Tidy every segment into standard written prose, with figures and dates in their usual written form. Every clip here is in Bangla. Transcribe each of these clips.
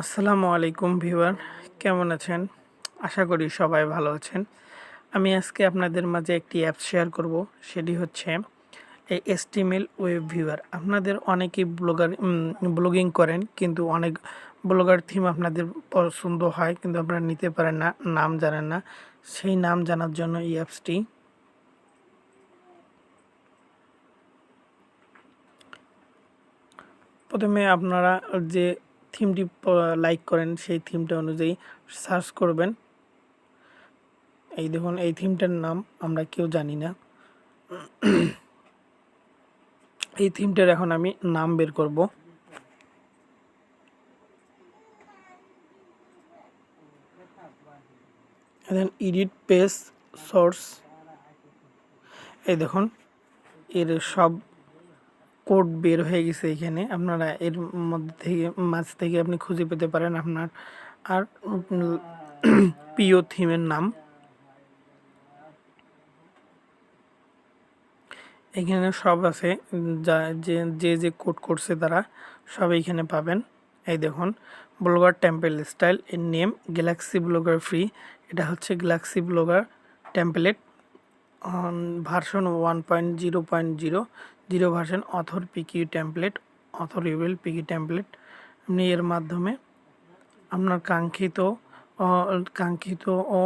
আসসালামু আলাইকুম ভিউয়ার, কেমন আছেন? আশা করি সবাই ভালো আছেন। আমি আজকে আপনাদের মাঝে একটি অ্যাপ শেয়ার করব, সেটি হচ্ছে এই HTML ওয়েব ভিউয়ার। আপনাদের অনেকেই ব্লগিং করেন, কিন্তু অনেক ব্লগার থিম আপনাদের পছন্দ হয়, কিন্তু আপনারা নিতে পারেন না, নাম জানেন না। সেই নাম জানার জন্য এই অ্যাপসটি। প্রথমে আপনারা যে থিমটি লাইক করেন সেই থিমটা অনুযায়ী সার্চ করবেন। এই দেখুন, এই থিমটার নাম আমরা কেউ জানি না। এই থিমটার এখন আমি নাম বের করব। দেন এডিট পেজ সোর্স। এই দেখুন, এর সব কোড বের হয়ে গেছে এখানে। আপনারা এর মধ্যে থেকে মাঝ থেকে আপনি খুঁজে পেতে পারেন আপনার আর প্রিয় থিমের নাম। এখানে সব আছে, যা যে যে কোড করছে তারা সব এইখানে পাবেন। এই দেখুন, ব্লগার টেম্পলেট স্টাইল, এর নেম গ্যালাক্সি ব্লগার ফ্রি। এটা হচ্ছে galaxy blogger template version 1.0.0 zero version. Author PQ template, author UL PQ template. আপনি এর মাধ্যমে আপনার কাঙ্ক্ষিত ও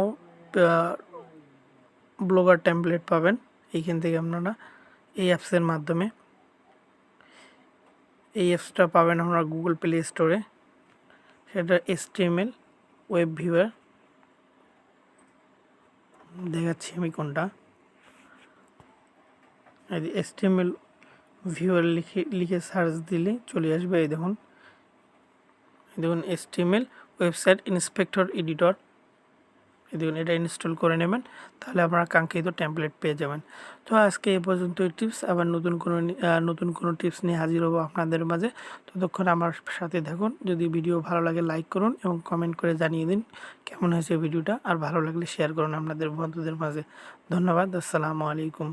ব্লগার টেমপ্লেট পাবেন। এইখান থেকে আপনারা এই অ্যাপসের মাধ্যমে এই অ্যাপসটা পাবেন আপনারা গুগল প্লে স্টোরে। সেটা HTML ওয়েব ভিউয়ার। দেখাচ্ছি আমি কোনটা। এই HTML ভিউয়ার লিখে সার্চ দিলে চলে আসবে। এই দেখুন HTML ওয়েবসাইট ইন্সপেক্টর এডিটর। এই দেখুন, এটা ইনস্টল করে নেবেন, তাহলে আপনারা কাঙ্ক্ষিত টেমপ্লেট পেয়ে যাবেন। তো আজকে এই পর্যন্ত টিপস। আবার নতুন কোনো টিপস নিয়ে হাজির হবো আপনাদের মাঝে। ততক্ষণ আমার সাথে থাকুন। যদি ভিডিও ভালো লাগে লাইক করুন এবং কমেন্ট করে জানিয়ে দিন কেমন হয়েছে ভিডিওটা। আর ভালো লাগলে শেয়ার করুন আপনাদের বন্ধুদের মাঝে। ধন্যবাদ। আসসালামু আলাইকুম।